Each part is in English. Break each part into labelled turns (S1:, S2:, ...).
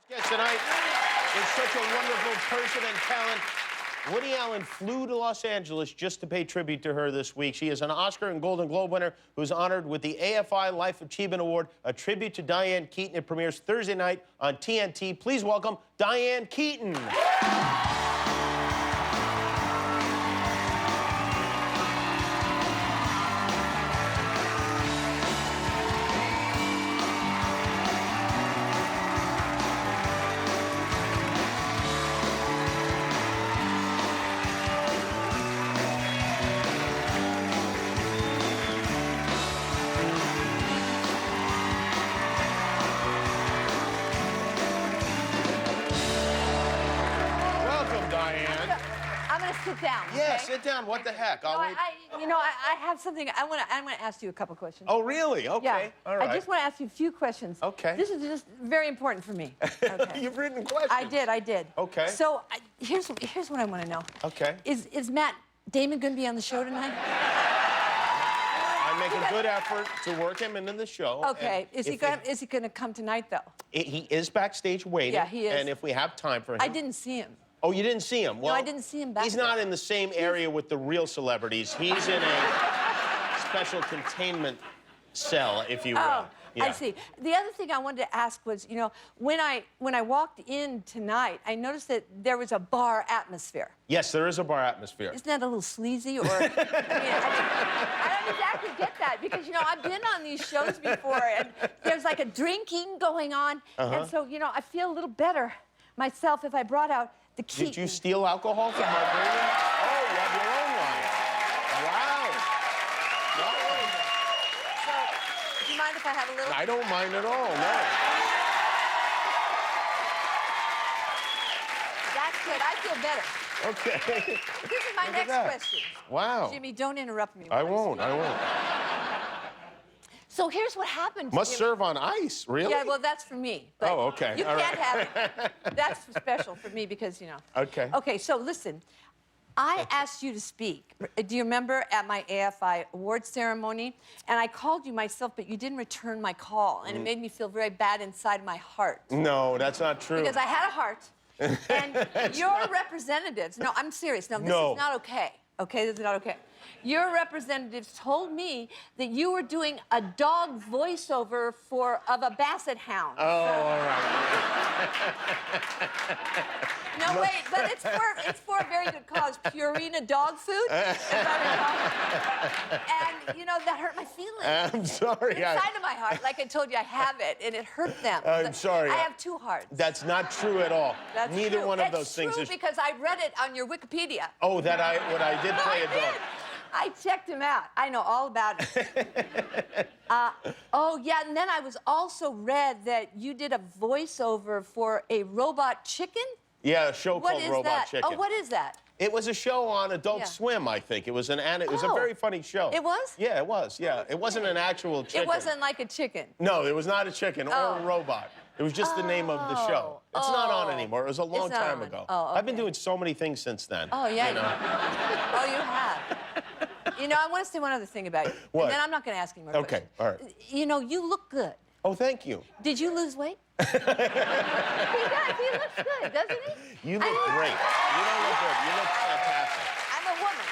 S1: Yes, tonight is such a wonderful person and talent. Woody Allen flew to Los Angeles just to pay tribute to her this week. She is an Oscar and Golden Globe winner who's honored with the AFI Life Achievement Award, a tribute to Diane Keaton. It premieres Thursday night on TNT. Please welcome Diane Keaton.
S2: I'm going to sit down.
S1: Yeah,
S2: okay?
S1: sit down. What the heck?
S2: I have something. I'm going to ask you a couple questions.
S1: Oh, really? Okay.
S2: Yeah.
S1: All right.
S2: I just want to ask you a few questions.
S1: Okay.
S2: This is just very important for me. Okay.
S1: You've written questions.
S2: I did.
S1: Okay.
S2: So here's what I want to know.
S1: Okay.
S2: Is Matt Damon going to be on the show tonight?
S1: I make a good effort to work him into the show.
S2: Okay. Is he going to come tonight though?
S1: He is backstage waiting.
S2: Yeah, he is.
S1: And if we have time for him.
S2: I didn't see him.
S1: Oh, you didn't see him? Well,
S2: no, I didn't see him back
S1: He's
S2: there.
S1: not in the same area with the real celebrities. He's in a special containment cell, if you will.
S2: Oh,
S1: yeah.
S2: I see. The other thing I wanted to ask was, you know, when I walked in tonight, I noticed that there was a bar atmosphere.
S1: Yes, there is a bar atmosphere.
S2: Isn't that a little sleazy? Or I don't exactly get that because, you know, I've been on these shows before and there's like a drinking going on. And so, you know, I feel a little better myself if I brought out the Keaton.
S1: Did you steal alcohol from our building? Oh, you have your own line. Wow.
S2: So, do you mind if I have a little?
S1: I don't mind at all, no.
S2: That's good. I feel better.
S1: Okay.
S2: This is my
S1: Look at
S2: next
S1: that.
S2: question.
S1: Wow.
S2: Jimmy, don't interrupt me.
S1: I
S2: please.
S1: won't.
S2: So here's what happened.
S1: Must
S2: Jimmy.
S1: serve on ice, really?
S2: Yeah, well, that's for me. But
S1: Oh, okay.
S2: You
S1: All
S2: can't
S1: right.
S2: have it. That's special for me because, you know.
S1: Okay.
S2: Okay, so listen. I asked you to speak. Do you remember at my AFI award ceremony? And I called you myself, but you didn't return my call. And it made me feel very bad inside my heart.
S1: No, that's not true.
S2: Because I had a heart. And your representatives, no, I'm serious. No, this is not okay. Okay, this is not okay. Your representatives told me that you were doing a dog voiceover of a basset hound.
S1: Oh, all right.
S2: No, wait, but it's for a very good cause. Purina dog food, if I recall. And, you know, that hurt my feelings.
S1: I'm sorry.
S2: Inside of my heart, like I told you, I have it, and it hurt them.
S1: I'm sorry.
S2: I have two hearts.
S1: That's not true at all.
S2: That's
S1: Neither
S2: true.
S1: one of those things
S2: It's
S1: is...
S2: true because I read it on your Wikipedia.
S1: Oh, what I did play a dog.
S2: I checked him out. I know all about it. Oh, yeah, and then I was also read that you did a voiceover for a robot chicken?
S1: Yeah, a show called Robot
S2: that?
S1: Chicken.
S2: Oh, what is that?
S1: It was a show on Adult
S2: Yeah.
S1: Swim, I think. It was a very funny show.
S2: It was?
S1: Yeah, it was. Yeah, it wasn't an actual chicken.
S2: It wasn't like a chicken.
S1: No, it was not a chicken or a robot. It was just the name of the show. It's not on anymore. It was a long time ago.
S2: Oh, okay.
S1: I've been doing so many things since then.
S2: Oh, yeah.
S1: You know?
S2: Oh, you have. You know, I want to say one other thing about you.
S1: What?
S2: And then I'm not going to ask any more questions.
S1: Okay, all right.
S2: You know, you look good.
S1: Oh, thank you.
S2: Did you lose weight? He does. He looks good, doesn't he?
S1: You look great. You don't look good. You look fantastic.
S2: I'm a woman.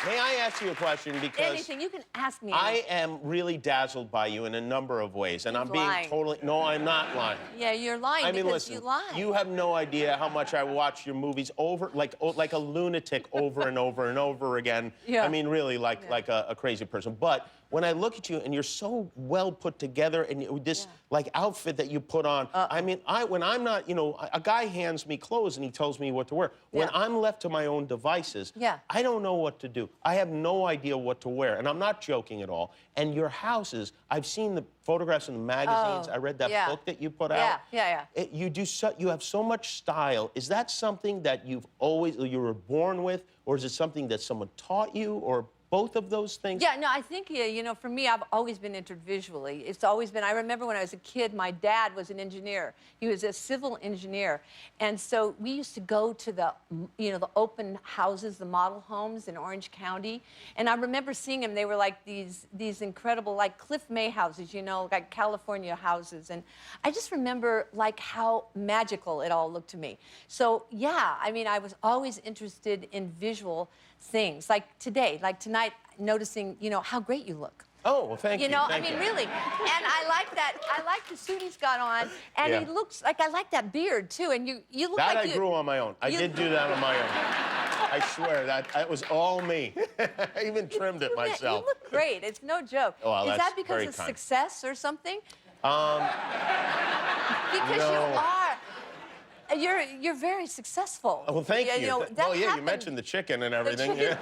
S1: May I ask you a question? Because
S2: Anything. You can ask me
S1: I
S2: anything.
S1: am really dazzled by you in a number of ways, and
S2: He's
S1: I'm being
S2: lying.
S1: totally... No, I'm not lying.
S2: Yeah, you're lying
S1: I mean,
S2: because
S1: listen,
S2: you lie.
S1: you have no idea how much I watch your movies over, like a lunatic over and over and over again.
S2: Yeah.
S1: I mean, really, like a crazy person. But when I look at you and you're so well put together and this like outfit that you put on, I mean, when I'm not, you know, a guy hands me clothes and he tells me what to wear. When I'm left to my own devices, I don't know what to do. I have no idea what to wear, and I'm not joking at all. And your houses, I've seen the photographs in the magazines. I read that book that you put out. You have so much style. Is that something that you were born with, or is it something that someone taught you, or both of those things?
S2: Yeah, no, I think, you know, for me, I've always been entered visually. It's always been, I remember when I was a kid, my dad was an engineer. He was a civil engineer. And so we used to go to the, you know, the open houses, the model homes in Orange County. And I remember seeing them. They were like these incredible, like Cliff May houses, you know, like California houses. And I just remember, like, how magical it all looked to me. So, yeah, I mean, I was always interested in visual things. Like today, like tonight, noticing, you know, how great you look.
S1: Oh, well, thank you.
S2: You know,
S1: thank
S2: I mean,
S1: you.
S2: really. And I like that. I like the suit he's got on, and
S1: Yeah.
S2: he looks like, I like that beard too. And you look
S1: That
S2: like
S1: I grew on my own. I did do that on my own. I swear, that was all me. I even trimmed it myself.
S2: You look great. It's no joke.
S1: Oh, well,
S2: Is
S1: that's
S2: that because
S1: very
S2: of
S1: kind.
S2: success or something?
S1: Um,
S2: Because
S1: no.
S2: you are. You're very successful.
S1: well, thank you.
S2: know, that
S1: Oh, yeah, you
S2: happened.
S1: mentioned the chicken and everything.
S2: chicken.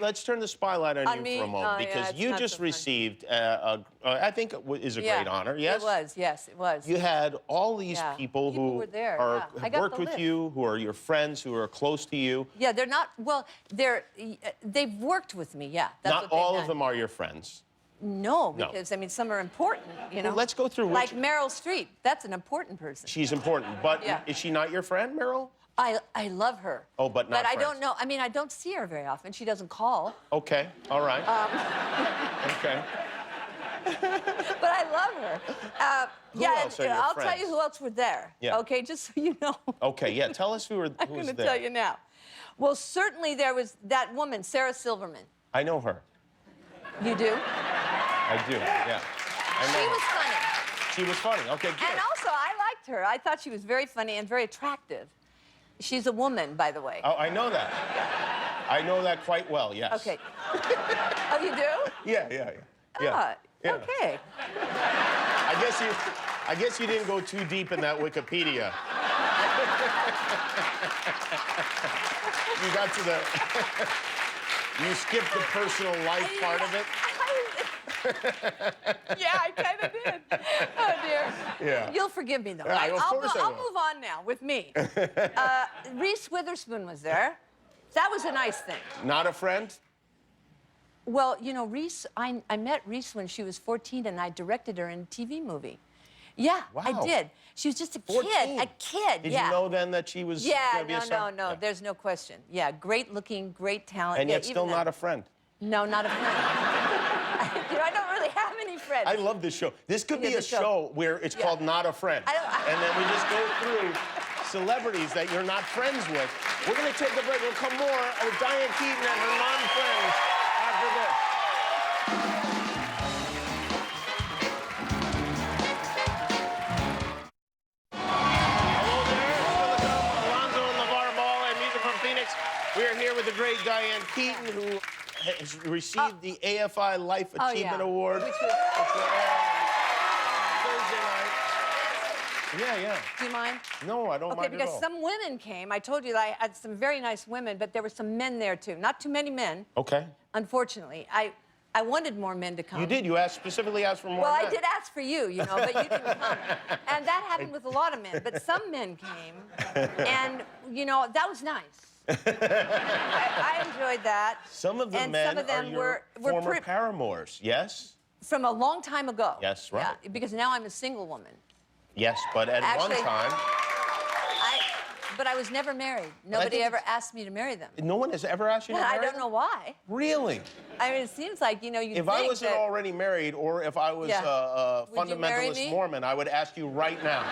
S1: Let's turn the spotlight on you
S2: me?
S1: for a moment,
S2: Oh, yeah,
S1: because
S2: it's
S1: you
S2: not
S1: just
S2: so fun.
S1: received I think it is a great honor. Yes,
S2: It was. Yes, it was.
S1: You had all these
S2: Yeah.
S1: people
S2: People
S1: who
S2: were there,
S1: are
S2: yeah. I
S1: have
S2: got
S1: worked
S2: the
S1: with
S2: list.
S1: you, who are your friends, who are close to you.
S2: Yeah, they're not. Well, they've worked with me. Yeah, that's
S1: Not
S2: what they've
S1: all
S2: done.
S1: of them are your friends.
S2: No,
S1: No.
S2: because I mean, some are important. You know.
S1: Well, let's go through
S2: Like
S1: which-
S2: Meryl Streep. That's an important person.
S1: She's important, but
S2: Yeah.
S1: is she not your friend, Meryl?
S2: I love her.
S1: Oh, but not
S2: But I
S1: friends.
S2: don't know. I mean, I don't see her very often. She doesn't call.
S1: Okay, all right. Okay.
S2: But I love her.
S1: Who
S2: yeah,
S1: else are
S2: and
S1: your
S2: I'll tell you
S1: friends?
S2: who else were there.
S1: Yeah.
S2: Okay, just so you know.
S1: Okay, yeah. Tell us who
S2: I'm
S1: was
S2: going to
S1: there.
S2: tell you now. Well, certainly there was that woman, Sarah Silverman.
S1: I know her.
S2: You do?
S1: I do. Yeah. I know
S2: She
S1: her.
S2: was funny.
S1: She was funny. Okay, good.
S2: And also, I liked her. I thought she was very funny and very attractive. She's a woman, by the way.
S1: Oh, I know that. I know that quite well. Yes.
S2: Okay. Oh, you do?
S1: Yeah, yeah, yeah. Yeah.
S2: Ah,
S1: yeah.
S2: okay.
S1: I guess you didn't go too deep in that Wikipedia. You got to the. You skipped the personal life part of it.
S2: Yeah, I kind of did. Oh, dear.
S1: Yeah.
S2: You'll forgive me, though.
S1: Yeah,
S2: right?
S1: of course I
S2: I'll
S1: will.
S2: move on now with me. Reese Witherspoon was there. That was a nice thing.
S1: Not a friend?
S2: Well, you know, Reese, I met Reese when she was 14, and I directed her in a TV movie. Yeah, I
S1: Wow.
S2: did. She was just a
S1: 14?
S2: kid, a kid.
S1: Did
S2: yeah.
S1: you know then that she was
S2: Yeah,
S1: gonna be a star?
S2: no.
S1: Yeah.
S2: There's no question. Yeah, great looking, great talent.
S1: And
S2: yeah,
S1: yet still
S2: even
S1: not
S2: then.
S1: a friend.
S2: No, not a friend. You know, I don't really have any friends.
S1: I love this show. This could
S2: Yeah,
S1: be a
S2: the show.
S1: show where it's called Not a Friend. And then we just go through celebrities that you're not friends with. We're going to take a break. We'll come more with Diane Keaton and her non-friends after this. Hello there. Welcome. Alonzo and LeVar Ball and music from Phoenix. We are here with the great Diane Keaton, who has received the AFI Life Achievement Award.
S2: Which was,
S1: Which will air on Thursday night. Yeah.
S2: do you mind?
S1: No, I don't
S2: Okay,
S1: mind at
S2: because
S1: all.
S2: some women came. I told you that I had some very nice women, but there were some men there too. Not too many men,
S1: Okay.
S2: unfortunately. I wanted more men to come.
S1: You did. You specifically asked for more
S2: Well, I
S1: men.
S2: did ask for you, you know, but you didn't come. And that happened with a lot of men. But some men came, and, you know, that was nice. I enjoyed that.
S1: Some of the
S2: and
S1: men
S2: some of them
S1: are your
S2: were
S1: former paramours, yes?
S2: from a long time ago.
S1: Yes, right.
S2: Yeah, because now I'm a single woman.
S1: Yes, but at
S2: Actually,
S1: one time,
S2: But I was never married. Nobody
S1: think
S2: ever asked me to marry them.
S1: no one has ever asked you to marry
S2: I don't
S1: them?
S2: know why.
S1: Really?
S2: I mean, it seems like, you know, you
S1: If
S2: think
S1: I wasn't
S2: that...
S1: already married, or if I was
S2: Yeah.
S1: a
S2: Would you marry
S1: fundamentalist
S2: me?
S1: Mormon, I would ask you right now.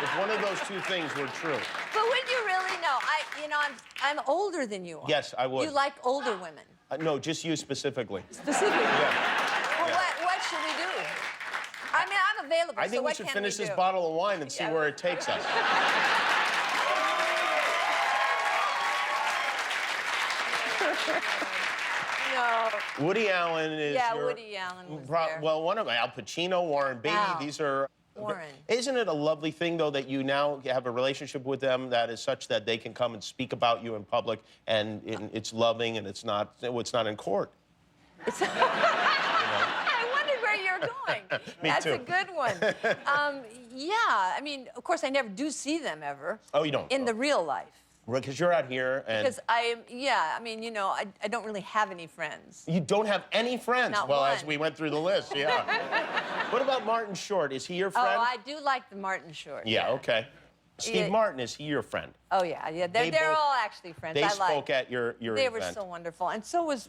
S1: If one of those two things were true.
S2: But would you really know? I'm older than you are.
S1: Yes, I would.
S2: You like older women.
S1: No, just you specifically.
S2: Specifically.
S1: Yeah.
S2: Well,
S1: Yeah.
S2: what should we do? I mean, I'm available,
S1: I
S2: so
S1: think we
S2: what
S1: should
S2: can
S1: finish
S2: we
S1: this
S2: do?
S1: bottle of wine and see
S2: Yeah.
S1: where it takes us.
S2: No.
S1: Woody Allen is
S2: Yeah,
S1: your...
S2: Woody Allen was there.
S1: Well, one of them, Al Pacino, Warren Beatty,
S2: Al.
S1: these are...
S2: Warren.
S1: Isn't it a lovely thing, though, that you now have a relationship with them that is such that they can come and speak about you in public, and it's loving, and it's not in court?
S2: I wondered where you're going. going.
S1: Me
S2: That's
S1: too.
S2: a good one. Yeah, I mean, of course, I never do see them ever.
S1: Oh, you don't?
S2: In the real life.
S1: Because you're out here and...
S2: Because I mean, you know, I don't really have any friends.
S1: You don't have any friends?
S2: Not
S1: well,
S2: one.
S1: as we went through the list, yeah. What about Martin Short? Is he your friend?
S2: Oh, I do like the Martin Short.
S1: Yeah, okay. Steve Martin, is he your friend?
S2: Oh, yeah. They're all actually friends.
S1: They
S2: I
S1: spoke at your
S2: They
S1: event.
S2: were so wonderful, and so was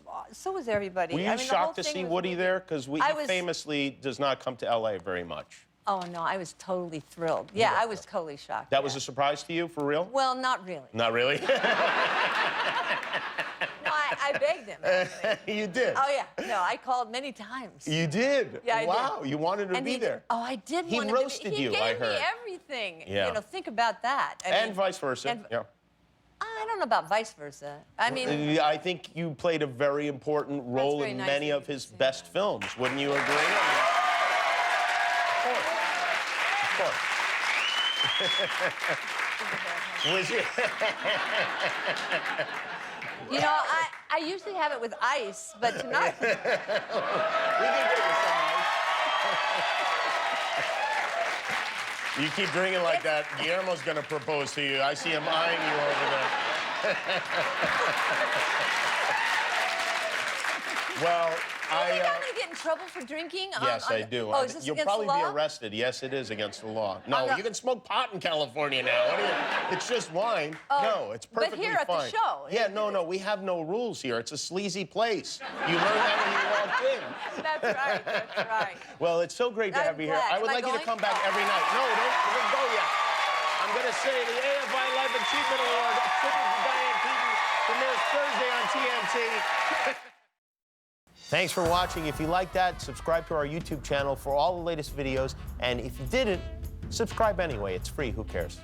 S2: everybody.
S1: Were you
S2: I mean,
S1: shocked to
S2: the whole
S1: see
S2: thing was
S1: Woody
S2: really-
S1: there? Because he famously does not come to LA very much.
S2: Oh, no, I was totally thrilled. Yeah, I was totally shocked.
S1: That was a surprise to you, for real?
S2: Well, not really.
S1: Not really?
S2: No, I begged him. Actually.
S1: You did?
S2: Oh, yeah. No, I called many times.
S1: You did?
S2: Yeah, I
S1: wow,
S2: did.
S1: you wanted to
S2: And
S1: be there.
S2: Oh, I did
S1: He
S2: want
S1: roasted
S2: to be.
S1: you,
S2: He
S1: I
S2: gave me
S1: heard.
S2: everything.
S1: Yeah.
S2: You know, think about that. I
S1: And
S2: mean,
S1: vice versa, yeah.
S2: I don't know about vice versa. I mean...
S1: I think you played a very important role
S2: very
S1: in
S2: nice
S1: many
S2: of
S1: of
S2: you
S1: his
S2: to say
S1: best films. Wouldn't you agree? Of course. Of course. Was it?
S2: You know, I usually have it with ice, but tonight...
S1: We can get you some ice. You keep drinking like that, Guillermo's gonna propose to you. I see him eyeing you over there. Well,
S2: You think I'm gonna get in trouble for drinking?
S1: Yes, I do.
S2: Oh, is this
S1: You'll
S2: against
S1: probably
S2: the law?
S1: be arrested. Yes, it is against the law. No,
S2: not-
S1: you can smoke pot in California now. What do you... It's just wine.
S2: Oh,
S1: no, it's
S2: but
S1: perfectly
S2: here at the
S1: fine.
S2: show,
S1: Yeah, no, we have no rules here. It's a sleazy place. You learn that when you walk in.
S2: That's right, that's right.
S1: Well, it's so great to
S2: I'm
S1: have you here.
S2: glad.
S1: I would
S2: Am I
S1: like you to
S2: going?
S1: come back every night. No, don't go yet. I'm going to say the AFI Life Achievement Award, tribute to Diane Keaton, premieres Thursday on TNT. Thanks for watching. If you like that, subscribe to our YouTube channel for all the latest videos. And if you didn't, subscribe anyway. It's free. Who cares?